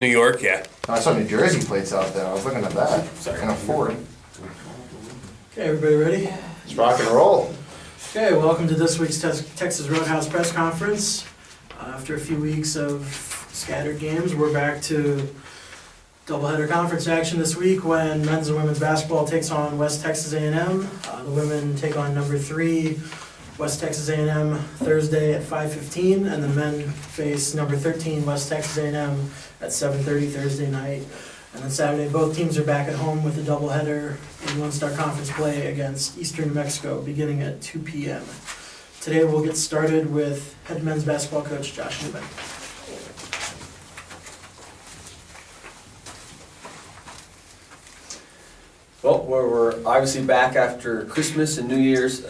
New York, yeah. I saw New Jersey plates out there. I was looking at that. Sorry. And a Ford. Okay, everybody ready? It's rock and roll. Okay, welcome to this week's Texas Roadhouse press conference. After a few weeks of scattered games, we're back to doubleheader conference action this week when men's and women's basketball takes on West Texas A&M. The women take on number 3, West Texas A&M, Thursday at 5:15, and the men face number 13, West Texas A&M, at 7:30 Thursday night. And then Saturday, both teams are back at home with a doubleheader in one-star conference play against Eastern New Mexico, beginning at 2 p.m. Today we'll get started with head men's basketball coach Josh Newman. Well, we're obviously back after Christmas and New Year's.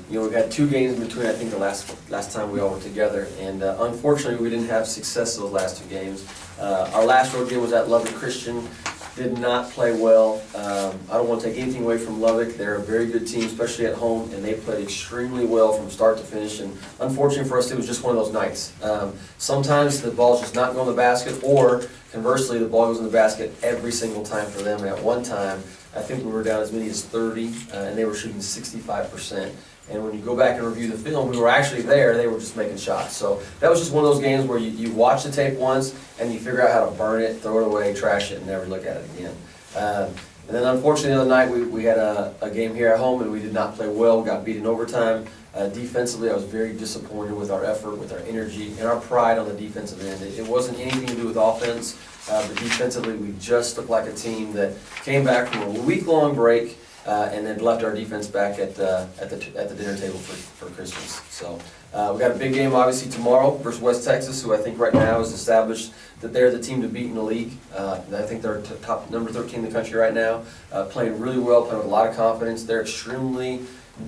We've had 2 games in between, I think, the last time we all were together. And unfortunately, we didn't have success those last 2 games. Our last road game was at Lubbock Christian. Did not play well. I don't want to take anything away from Lubbock. They're a very good team, especially at home, and they played extremely well from start to finish. And unfortunately for us, it was just one of those nights. Sometimes the ball's just not going in the basket, or conversely, the ball goes in the basket every single time for them. And at one time, I think we were down as many as 30, and they were shooting 65%. And when you go back and review the film, we were actually there, they were just making shots. So that was just one of those games where you watch the tape once, and you figure out how to burn it, throw it away, trash it, and never look at it again. And then unfortunately the other night, we had a game here at home, and we did not play well. We got beat in overtime. Defensively, I was very disappointed with our effort, with our energy, and our pride on the defensive end. It wasn't anything to do with offense, but defensively, we just looked like a team that came back from a week-long break and then left our defense back at the dinner table for Christmas. So we got a big game, obviously, tomorrow versus West Texas, who I think right now has established that they're the team to beat in the league. I think they're top number 13 in the country right now, playing really well, playing with a lot of confidence. They're extremely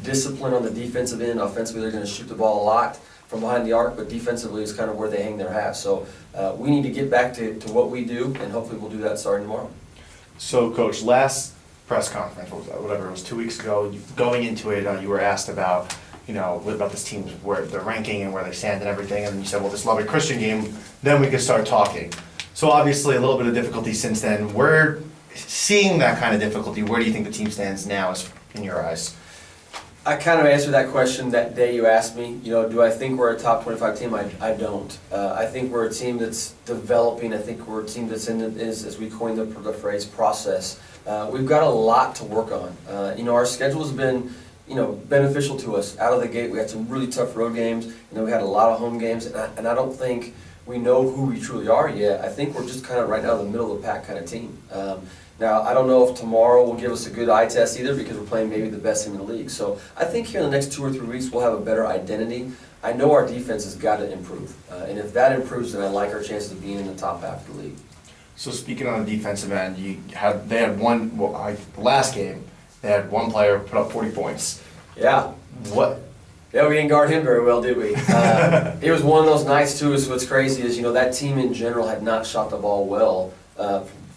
disciplined on the defensive end. Offensively, they're going to shoot the ball a lot from behind the arc, but defensively is kind of where they hang their hat. So we need to get back to what we do, and hopefully we'll do that starting tomorrow. So, Coach, last press conference, whatever it was, 2 weeks ago, going into it, you were asked about, about this team's where their ranking and where they stand and everything, and you said, well, this Lubbock Christian game, then we could start talking. So obviously a little bit of difficulty since then. We're seeing that kind of difficulty. Where do you think the team stands now, in your eyes? I kind of answered that question that day you asked me. Do I think we're a top 25 team? I don't. I think we're a team that's developing. I think we're a team that's as we coined the phrase, process. We've got a lot to work on. Our schedule has been, beneficial to us. Out of the gate, we had some really tough road games. We had a lot of home games, and I don't think we know who we truly are yet. I think we're just kind of right now the middle of the pack kind of team. Now, I don't know if tomorrow will give us a good eye test either, because we're playing maybe the best team in the league. So I think here in the next 2 or 3 weeks we'll have a better identity. I know our defense has got to improve. And if that improves, then I like our chances of being in the top half of the league. So speaking on the defensive end, they had one, the last game, they had one player put up 40 points. Yeah. What? Yeah, we didn't guard him very well, did we? It was one of those nights, too. What's crazy is, that team in general had not shot the ball well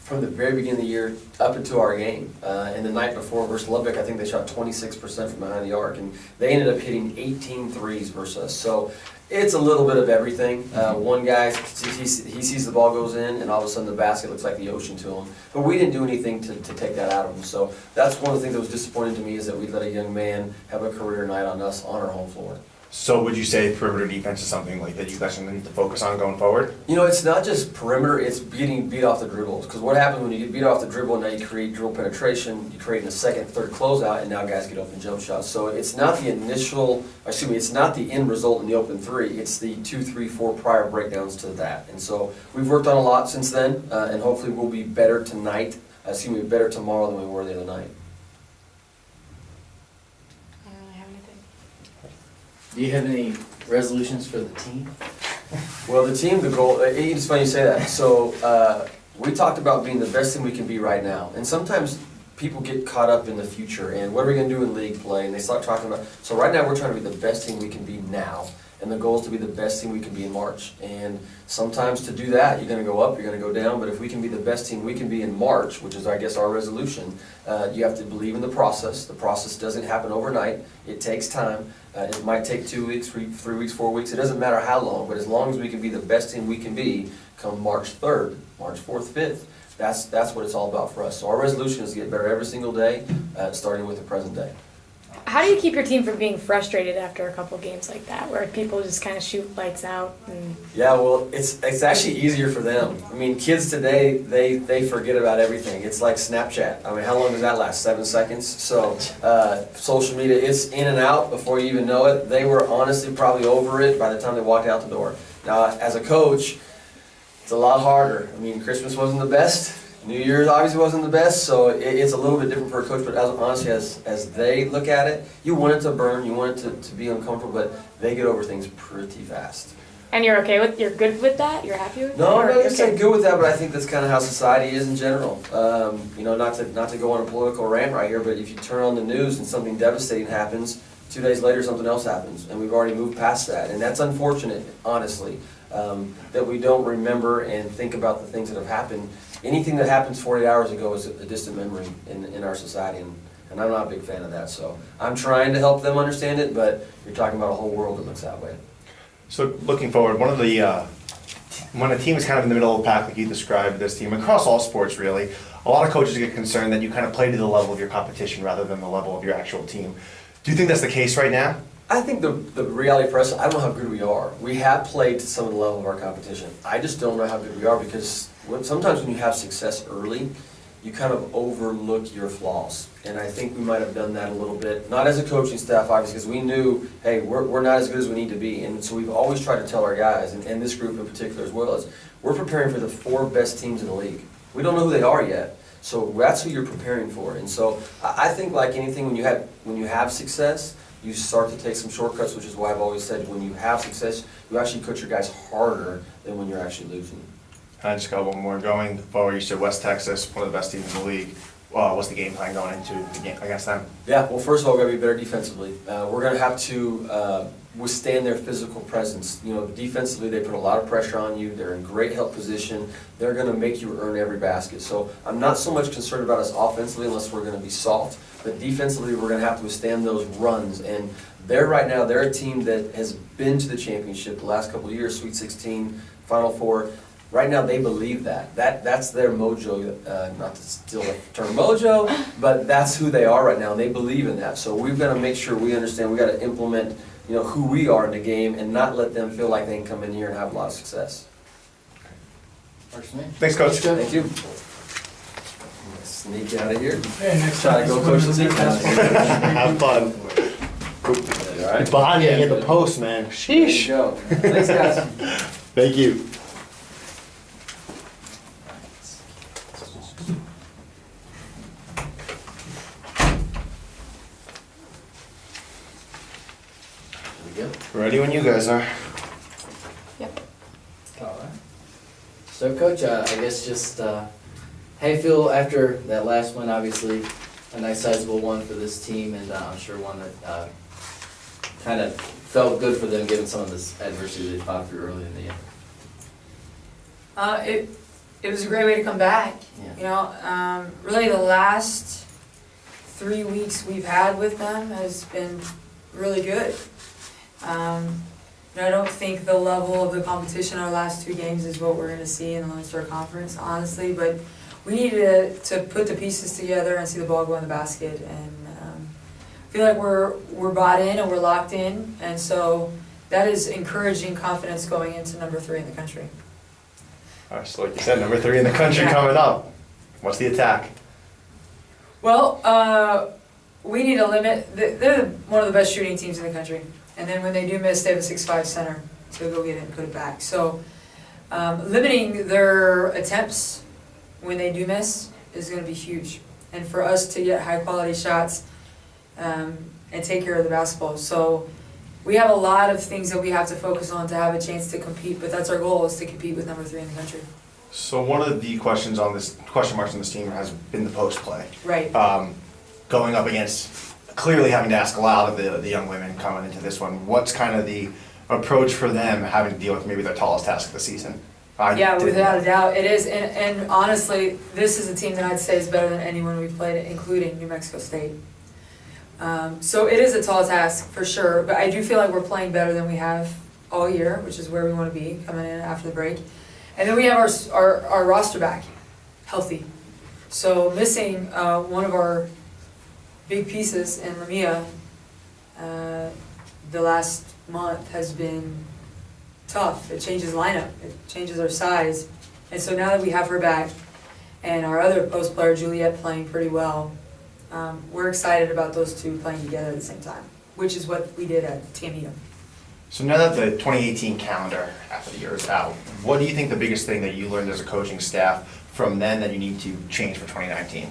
from the very beginning of the year up until our game. And the night before versus Lubbock, I think they shot 26% from behind the arc, and they ended up hitting 18 threes versus us. So it's a little bit of everything. One guy, he sees the ball goes in, and all of a sudden the basket looks like the ocean to him. But we didn't do anything to take that out of him. So that's one of the things that was disappointing to me, is that we let a young man have a career night on us on our home floor. So would you say perimeter defense is something like that you guys need to focus on going forward? It's not just perimeter, it's getting beat off the dribbles. Because what happens when you get beat off the dribble, now you create dribble penetration, you create in a second, third closeout, and now guys get open jump shots. So it's not it's not the end result in the open 3, it's the 2, 3, 4 prior breakdowns to that. And so we've worked on a lot since then, and hopefully we'll be better better tomorrow than we were the other night. Do you have any resolutions for the team? Well, the goal, it's funny you say that. So we talked about being the best thing we can be right now. And sometimes people get caught up in the future and what are we going to do in league play, and they start talking about, so right now we're trying to be the best team we can be now. And the goal is to be the best team we can be in March. And sometimes to do that, you're going to go up, you're going to go down. But if we can be the best team we can be in March, which is, I guess, our resolution, you have to believe in the process. The process doesn't happen overnight. It takes time. It might take 2 weeks, 3 weeks, 4 weeks. It doesn't matter how long. But as long as we can be the best team we can be come March 3rd, March 4th, 5th. That's what it's all about for us. So our resolution is to get better every single day, starting with the present day. How do you keep your team from being frustrated after a couple games like that, where people just kind of shoot lights out? And Yeah, well, it's actually easier for them. I mean, kids today, they forget about everything. It's like Snapchat. I mean, how long does that last? 7 seconds? So social media, it's in and out before you even know it. They were honestly probably over it by the time they walked out the door. Now, as a coach, it's a lot harder. I mean, Christmas wasn't the best. New Year's obviously wasn't the best, so it's a little bit different for a coach, but honestly, as they look at it, you want it to burn, you want it to be uncomfortable, but they get over things pretty fast. and you're good with that? You're happy with that? No, I'm Or- not gonna say okay. good with that, but I think that's kind of how society is in general. You know, not to go on a political rant right here, but if you turn on the news and something devastating happens, 2 days later something else happens, and we've already moved past that, and that's unfortunate, honestly, that we don't remember and think about the things that have happened. Anything that happens 48 hours ago is a distant memory in our society, and I'm not a big fan of that. So I'm trying to help them understand it, but you're talking about a whole world that looks that way. So looking forward, one of the when a team is kind of in the middle of the pack, like you described this team, across all sports really, a lot of coaches get concerned that you kind of play to the level of your competition rather than the level of your actual team. Do you think that's the case right now? I think the reality for us, I don't know how good we are. We have played to some of the level of our competition. I just don't know how good we are because sometimes when you have success early, you kind of overlook your flaws. And I think we might have done that a little bit, not as a coaching staff, obviously, because we knew, hey, we're not as good as we need to be. And so we've always tried to tell our guys, and this group in particular as well, is we're preparing for the 4 best teams in the league. We don't know who they are yet. So that's who you're preparing for. And so I think like anything, when you have success, you start to take some shortcuts, which is why I've always said when you have success, you actually coach your guys harder than when you're actually losing. I just got one more going forward. You said West Texas, one of the best teams in the league. What's the game plan going into the game against them? Yeah, well, first of all, we're going to be better defensively. We're going to have to withstand their physical presence. You know, defensively, they put a lot of pressure on you. They're in great help position. They're going to make you earn every basket. So I'm not so much concerned about us offensively unless we're going to be soft. But defensively, we're going to have to withstand those runs. And they're a team that has been to the championship the last couple of years, Sweet 16, Final Four. Right now, they believe that's their mojo, not to steal the term mojo, but that's who they are right now, and they believe in that. So we've got to make sure we understand, we've got to implement, you know, who we are in the game and not let them feel like they can come in here and have a lot of success. Works for me. Thanks, Coach. Thank you. Sneak out of here. Okay, next Try up to is go coach the women's team. basketball. Have fun. All right. Behind me in the post, man. There you go. Thanks, guys. Thank you. Here we go. Ready when you guys are. Yep. All right. So, Coach, I guess just how you feel after that last one? Obviously, a nice sizable one for this team, and I'm sure one that kind of felt good for them given some of this adversity they fought through early in the year. It was a great way to come back. Yeah. You know, really the last 3 weeks we've had with them has been really good. You know, I don't think the level of the competition in our last 2 games is what we're going to see in the Lone Star Conference, honestly. But we needed to put the pieces together and see the ball go in the basket. And I feel like we're bought in and we're locked in. And so that is encouraging confidence going into number 3 in the country. All right, so like you said, number 3 in the country Yeah. coming up. What's the attack? Well, we need to limit, they're one of the best shooting teams in the country. And then when they do miss, they have a 6'5" center to go get it and put it back. So limiting their attempts when they do miss is going to be huge. And for us to get high quality shots and take care of the basketball. So we have a lot of things that we have to focus on to have a chance to compete, but that's our goal, is to compete with number 3 in the country. So one of the question marks on this team has been the post play. Right. Going up against, clearly having to ask a lot of the young women coming into this one. What's kind of the approach for them having to deal with maybe their tallest task of the season? Yeah, without a doubt, it is, and honestly, this is a team that I'd say is better than anyone we've played, including New Mexico State. So it is a tall task, for sure, but I do feel like we're playing better than we have all year, which is where we want to be, coming in after the break. And then we have our roster back, healthy. So missing one of our big pieces in Lamia the last month has been tough. It changes lineup, it changes our size. And so now that we have her back and our other post player, Juliet, playing pretty well, we're excited about those two playing together at the same time, which is what we did at TMU. So now that the 2018 calendar half of the year is out, what do you think the biggest thing that you learned as a coaching staff from then that you need to change for 2019?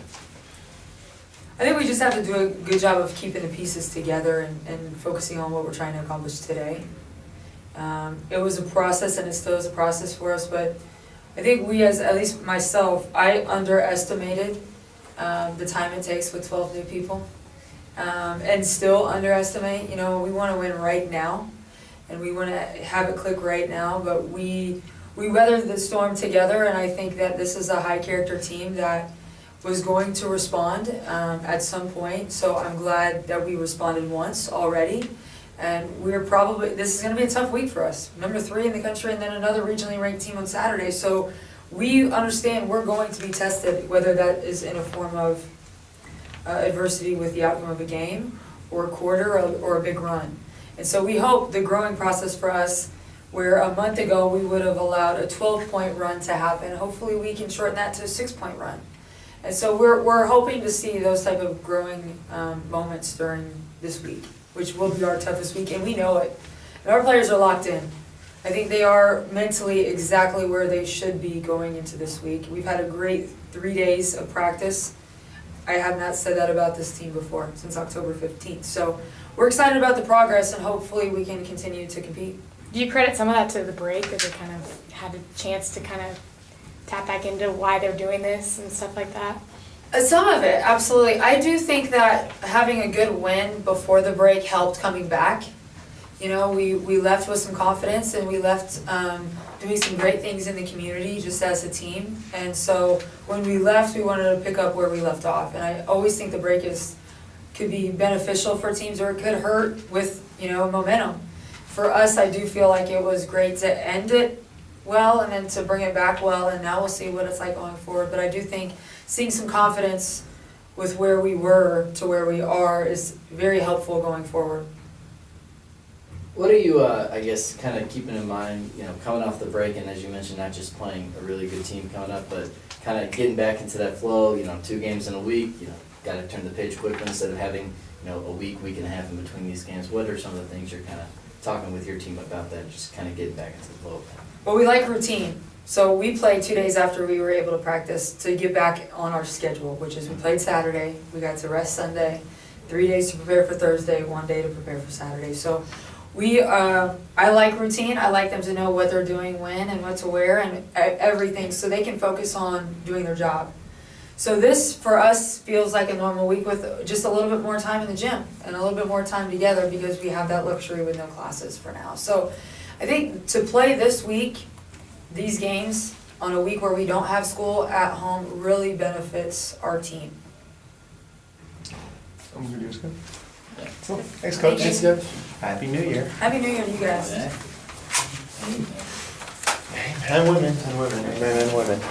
I think we just have to do a good job of keeping the pieces together and focusing on what we're trying to accomplish today. It was a process and it still is a process for us, but I think we, at least myself, I underestimated the time it takes with 12 new people. And still underestimate, we want to win right now and we want to have it click right now, but we weathered the storm together, and I think that this is a high character team that was going to respond at some point, so I'm glad that we responded once already. And this is going to be a tough week for us. Number 3 in the country and then another regionally ranked team on Saturday. So we understand we're going to be tested, whether that is in a form of adversity with the outcome of a game or a quarter or a big run. And so we hope the growing process for us, where a month ago we would have allowed a 12-point run to happen, hopefully we can shorten that to a 6-point run. And so we're hoping to see those type of growing moments during this week, which will be our toughest week, and we know it. And our players are locked in. I think they are mentally exactly where they should be going into this week. We've had a great 3 days of practice. I have not said that about this team before, since October 15th. So we're excited about the progress, and hopefully we can continue to compete. Do you credit some of that to the break, that they kind of had a chance to kind of tap back into why they're doing this and stuff like that? Some of it, absolutely. I do think that having a good win before the break helped coming back. We left with some confidence, and we left doing some great things in the community just as a team. And so when we left, we wanted to pick up where we left off. And I always think the break could be beneficial for teams, or it could hurt with momentum. For us, I do feel like it was great to end it well and then to bring it back well, and now we'll see what it's like going forward. But I do think seeing some confidence with where we were to where we are is very helpful going forward. What are you, kind of keeping in mind, coming off the break, and as you mentioned, not just playing a really good team coming up, but kind of getting back into that flow, 2 games in a week, got to turn the page quickly instead of having, a week and a half in between these games. What are some of the things you're kind of talking with your team about that, just kind of getting back into the flow? Well, we like routine. So we played 2 days after we were able to practice to get back on our schedule, which is we played Saturday, we got to rest Sunday, 3 days to prepare for Thursday, 1 day to prepare for Saturday. So I like routine. I like them to know what they're doing when and what to wear and everything, so they can focus on doing their job. So this, for us, feels like a normal week with just a little bit more time in the gym and a little bit more time together, because we have that luxury with no classes for now. So I think to play this week, these games, on a week where we don't have school at home, really benefits our team. Cool. Thanks, Coach. Thank you. Happy New Year. Happy New Year to you guys. And women, men and women.